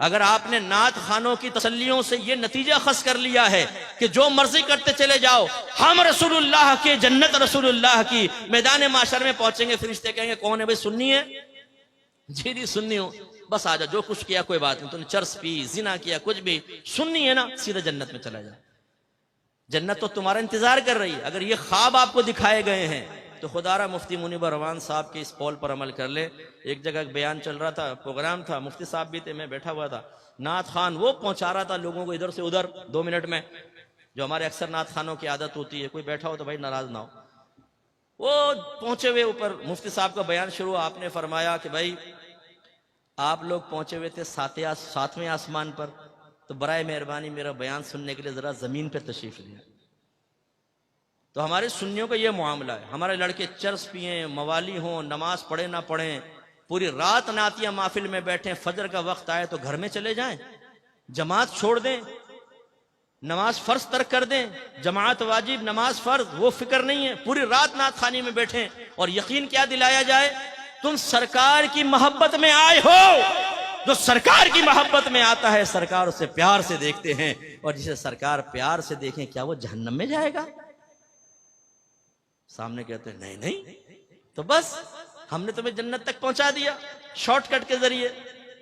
अगर आपने नात खानों की तसल्लियों से ये नतीजा खस कर लिया है कि जो मर्जी करते चले जाओ, हम रसूलुल्लाह के, जन्नत रसूलुल्लाह की, मैदान माशर में पहुंचेंगे, फरिश्ते कहेंगे कौन है भाई, सुन्नी है? जी जी सुन्नी हूं, बस आ जा, जो कुछ किया कोई बात नहीं, तूने चर्स पी, जिना किया, कुछ भी, सुन्नी है ना, सीधा जन्नत में चला जा। जन्नत तो तुम्हारा इंतजार कर रही है। अगर ये ख्वाब आपको दिखाए गए हैं तो खुदारा मुफ्ती मुनीबर रहमान साहब के इस कौल पर अमल कर ले। एक जगह बयान चल रहा था, प्रोग्राम था, मुफ्ती साहब भी थे, मैं बैठा हुआ था, नात खान वो पहुंचा रहा था लोगों को इधर से उधर 2 मिनट में, जो हमारे अक्सर नात खानों की आदत होती है, कोई बैठा हो तो भाई नाराज ना हो। वो पहुंचे हुए ऊपर मुफ्ती साहब का बयान शुरू, आपने फरमाया कि भाई आप लोग पहुंचे हुए थे 7वें आसमान पर, तो बराए मेहरबानी मेरा बयान सुनने के लिए जरा जमीन पर तशरीफ लिया। तो हमारे सुन्नियों का ये मामला है, हमारे लड़के चर्स पिए, मवाली हों, नमाज पढ़े ना पढ़ें, पूरी रात नातिया महफिल में बैठे, फजर का वक्त आए तो घर में चले जाएं, जमात छोड़ दें, नमाज फर्ज तर्क कर दें, जमात वाजिब नमाज फर्ज, वो फिक्र नहीं है, पूरी रात नात खानी में बैठे, और यकीन क्या दिलाया जाए, तुम सरकार की मोहब्बत में आए हो। जो सरकार की मोहब्बत में आता है सरकार उसे प्यार से देखते हैं, और जिसे सरकार प्यार से देखें क्या वो जहन्नम में जाएगा? सामने कहते हैं नहीं नहीं, तो बस हमने तुम्हें जन्नत तक पहुंचा दिया शॉर्टकट के जरिए।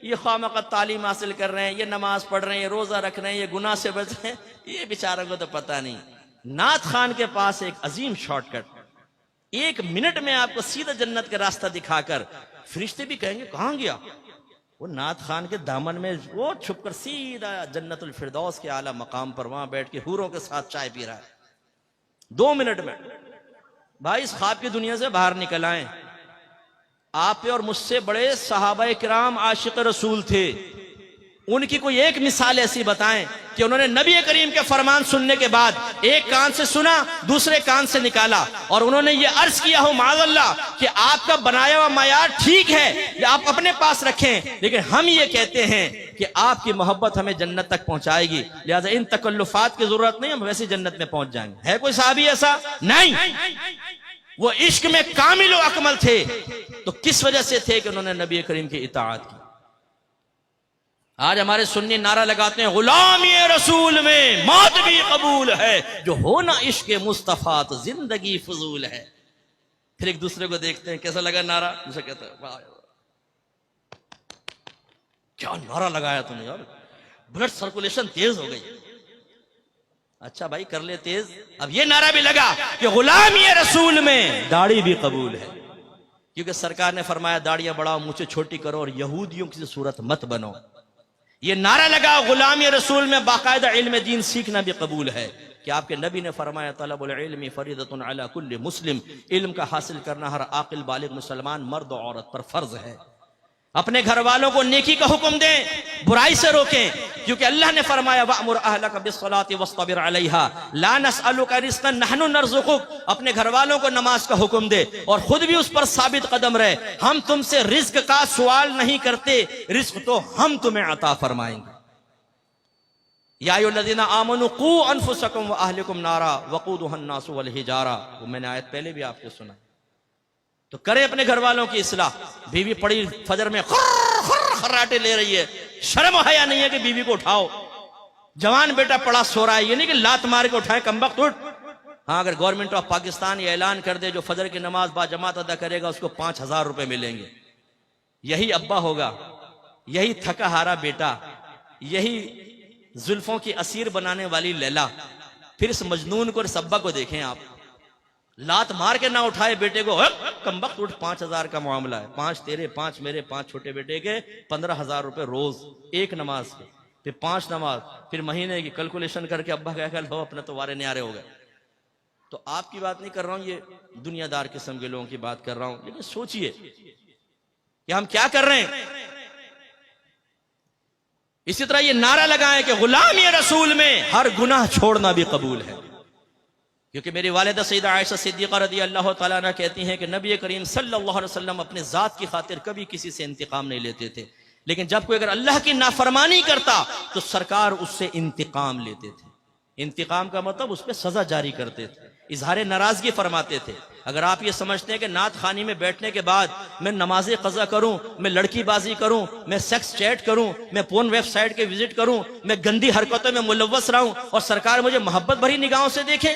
ये ख्वामका तालीम हासिल कर रहे हैं, ये नमाज पढ़ रहे हैं, ये रोजा रख रहे हैं, ये गुनाह से बच रहे हैं, ये बेचारों को तो पता नहीं। नात खान के पास एक अजीम शॉर्टकट, 1 मिनट में आपको सीधा जन्नत का रास्ता दिखाकर, फरिश्ते भी कहेंगे कहां गया वो, नात खान के दामन में वो छुपकर सीधा जन्नतुल फिरदौस के आला मकाम पर वहां बैठ के हूरों के साथ चाय पी रहा है 2 मिनट में। भाई इस ख्वाब की दुनिया से बाहर निकल आए। आप और मुझसे बड़े सहाबाए किराम आशिक रसूल थे, उनकी कोई एक मिसाल ऐसी बताएं कि उन्होंने नबी करीम के फरमान सुनने के बाद एक कान से सुना, दूसरे कान से निकाला, और उन्होंने ये अर्ज किया हो माज़अल्लाह कि आपका बनाया हुआ मायार ठीक है, ये आप अपने पास रखें, लेकिन हम ये कहते हैं कि आपकी मोहब्बत हमें जन्नत तक पहुंचाएगी, लिहाजा इन तकल्लुफात की जरूरत नहीं, हम वैसे जन्नत में पहुंच जाएंगे। है कोई साहबी ऐसा? नहीं। वो इश्क में कामिल व अकमल थे, तो किस वजह से थे कि उन्होंने नबी करीम की इताअत की। आज हमारे सुन्नी नारा लगाते हैं गुलामी रसूल में मौत भी कबूल है, जो हो ना इश्क मुस्तफा तो जिंदगी फजूल है। फिर एक दूसरे को देखते हैं कैसा लगा नारा, दूसरा कहता है वाह क्या नारा लगाया तुमने यार, ब्लड सर्कुलेशन तेज हो गई। अच्छा भाई कर ले तेज। अब ये नारा भी लगा कि गुलामी रसूल में दाढ़ी भी कबूल है, क्योंकि सरकार ने फरमाया दाढ़ियां बढ़ाओ, मुझे छोटी करो, और यहूदियों की सूरत मत बनो। ये नारा लगा गुलामी रसूल में बाकायदा इल्म दीन सीखना भी कबूल है, कि आपके नबी ने फरमाया तलबुल इल्मी फरीदतुन अला कुल्ली मुस्लिम, इल्म का हासिल करना हर आकिल बालिग मुसलमान मर्द और औरत पर फर्ज है। अपने घर वालों को नेकी का हुक्म दें, बुराई से रोकें, क्योंकि अल्लाह ने फरमाया वअमुर अहलका बिस्सलाति वस्तबिर अलैहा ला नसअलुका रिज़्क़न नहनु नरज़ुकुक। अपने घर वालों को नमाज का हुक्म दे और खुद भी उस पर साबित कदम रहे। हम तुमसे रिज्क का सवाल नहीं करते, रिज्क तो हम तुम्हें अता फरमाएंगे। या अय्युहल्लज़ीना आमनू क़ू अनफुसकुम व अहलिकुम नारा वक़ूदुहा अन्नासु वल हिजारा, वो मैंने आयत पहले भी आपको सुना। तो करें अपने घर वालों की इस्लाह। बीवी पड़ी फजर में खर्राटे ले रही है, शर्म हया नहीं है कि बीवी को उठाओ। जवान बेटा पड़ा सो रहा है, ये नहीं कि लात मार के उठाए कमबख्त उठ। हाँ, अगर गवर्नमेंट ऑफ पाकिस्तान ये ऐलान कर दे जो फजर की नमाज बाजमात अदा करेगा उसको 5000 रुपए मिलेंगे, यही अब्बा होगा, यही थका हारा बेटा, यही जुल्फों की असीर बनाने वाली लैला। फिर इस मजनून को, इस अब्बा को देखें आप, लात मार के ना उठाए बेटे को, कमबख्त उठ, 5000 का मामला है, 5 तेरे 5 मेरे 5 छोटे बेटे के 15,000 रुपए रोज, एक नमाज के, फिर 5 नमाज, फिर महीने की कैलकुलेशन करके अब्बा क्या कल हो अपने तो वारे न्यारे हो गए। तो आपकी बात नहीं कर रहा हूं, ये दुनियादार किस्म के लोगों की बात कर रहा हूं। लेकिन सोचिए कि हम क्या कर रहे हैं। इसी तरह ये नारा लगाएं कि गुलामी रसूल में हर गुनाह छोड़ना भी कबूल है, क्योंकि मेरी वालिदा सैयदा आयशा सिद्दीक़ा रज़ी अल्लाह तआला अन्हा कहती हैं कि नबी करीम सल्लल्लाहु अलैहि वसल्लम अपने जात की खातिर कभी किसी से इंतकाम नहीं लेते थे, लेकिन जब कोई अगर अल्लाह की नाफरमानी करता तो सरकार उससे इंतकाम लेते थे। इंतकाम का मतलब उस पर सजा जारी करते थे। इजहार नाराजगी फरमाते थे। अगर आप ये समझते हैं कि नात खानी में बैठने के बाद मैं नमाज़ें क़ज़ा करूं, मैं लड़कीबाजी करूं, मैं सेक्स चैट करूं, मैं पोर्न वेबसाइट के विजिट करूं, मैं गंदी हरकतों में मुलव्वस रहूं और सरकार मुझे मोहब्बत भरी निगाहों से देखें,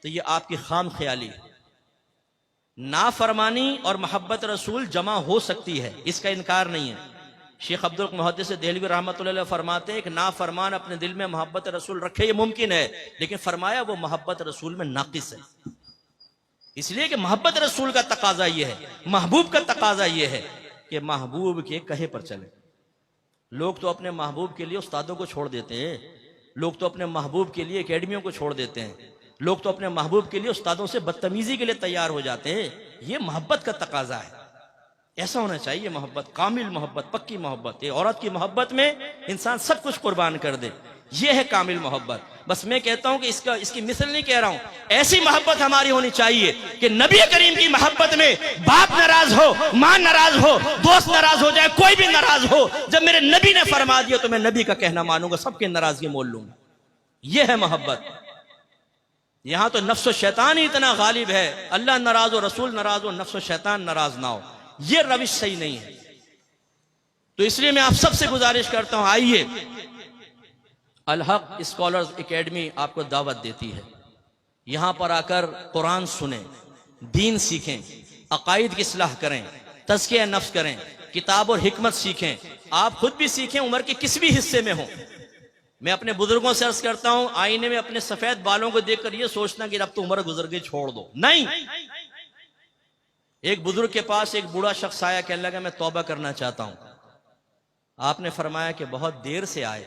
तो ये आपकी खाम ख्याली है। नाफरमानी और मोहब्बत रसूल जमा हो सकती है, इसका इनकार नहीं है। शेख अब्दुल मुहद्दिस देहलवी रहमतुल्लाह अलैह फरमाते हैं कि नाफरमान अपने दिल में मोहब्बत रसूल रखे, ये मुमकिन है, लेकिन फरमाया वो मोहब्बत रसूल में नाकिस है। इसलिए कि मोहब्बत रसूल का तकाजा ये है, महबूब का तकाजा ये है कि महबूब के कहे पर चले। लोग तो अपने महबूब के लिए उस्तादों को छोड़ देते हैं, लोग तो अपने महबूब के लिए एकेडमियों को छोड़ देते हैं, लोग तो अपने महबूब के लिए उस्तादों से बदतमीजी के लिए तैयार हो जाते हैं। ये मोहब्बत का तकाजा है, ऐसा होना चाहिए मोहब्बत, कामिल मोहब्बत, पक्की मोहब्बत। ये औरत की मोहब्बत में इंसान सब कुछ कुर्बान कर दे, ये है कामिल मोहब्बत। बस मैं कहता हूं कि इसकी मिसल नहीं कह रहा हूं, ऐसी मोहब्बत हमारी होनी चाहिए कि नबी करीम की मोहब्बत में बाप नाराज हो, मां नाराज हो, दोस्त नाराज हो जाए, कोई भी नाराज हो, जब मेरे नबी ने फरमा दिया तो मैं नबी का कहना मानूंगा, सबकी नाराजगी मोल लूंगा। यह है मोहब्बत। यहां तो नफ्स शैतान ही इतना गालिब है, अल्लाह नाराज हो, रसूल नाराज हो, नफ्स शैतान नाराज ना हो, यह रविश सही नहीं है। तो इसलिए मैं आप सबसे गुजारिश करता हूं, आइए, अल हक स्कॉलर्स एकेडमी आपको दावत देती है, यहां पर आकर कुरान सुने, दीन सीखें, अकायद की इस्लाह करें, तज़किया नफ्स करें, किताब और हिकमत सीखें, आप खुद भी सीखें, उम्र के किस भी हिस्से में हो। मैं अपने बुजुर्गों से अर्ज करता हूं, आईने में अपने सफेद बालों को देखकर यह सोचना कि अब तो उम्र गुजर गई, छोड़ दो, नहीं। एक बुजुर्ग के पास एक बूढ़ा शख्स आया, कहने लगा मैं तौबा करना चाहता हूं। आपने फरमाया कि बहुत देर से आए।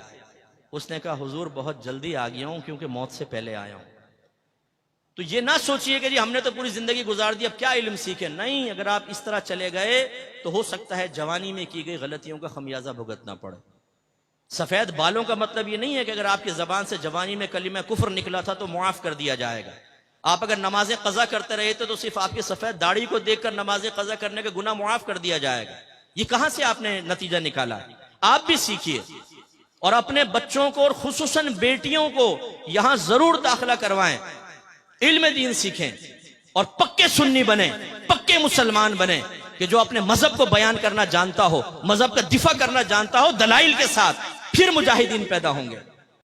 उसने कहा हुजूर बहुत जल्दी आ गया हूं क्योंकि मौत से पहले आया हूं। तो ये ना सोचिए कि जी हमने तो पूरी जिंदगी गुजार दी, अब क्या इल्म सीखे, नहीं। अगर आप इस तरह चले गए तो हो सकता है जवानी में की गई गलतियों का खमियाजा भुगतना पड़े। सफेद बालों का मतलब ये नहीं है कि अगर आपकी जबान से जवानी में कलीमा कुफ्र निकला था तो मुआफ कर दिया जाएगा। आप अगर नमाजें कज़ा करते रहे थे तो सिर्फ आपकी सफेद दाढ़ी को देखकर नमाजें कज़ा करने का गुनाह मुआफ कर दिया जाएगा। ये कहां से आपने नतीजा निकाला? आप भी सीखिए और अपने बच्चों को और खुसूसन बेटियों को यहां जरूर दाखिला करवाएं, इल्म दीन सीखें और पक्के सुन्नी बने, पक्के मुसलमान बने कि जो अपने मजहब को बयान करना जानता हो, मजहब का दिफा करना जानता हो दलाइल के साथ, फिर मुजाहिदीन पैदा होंगे।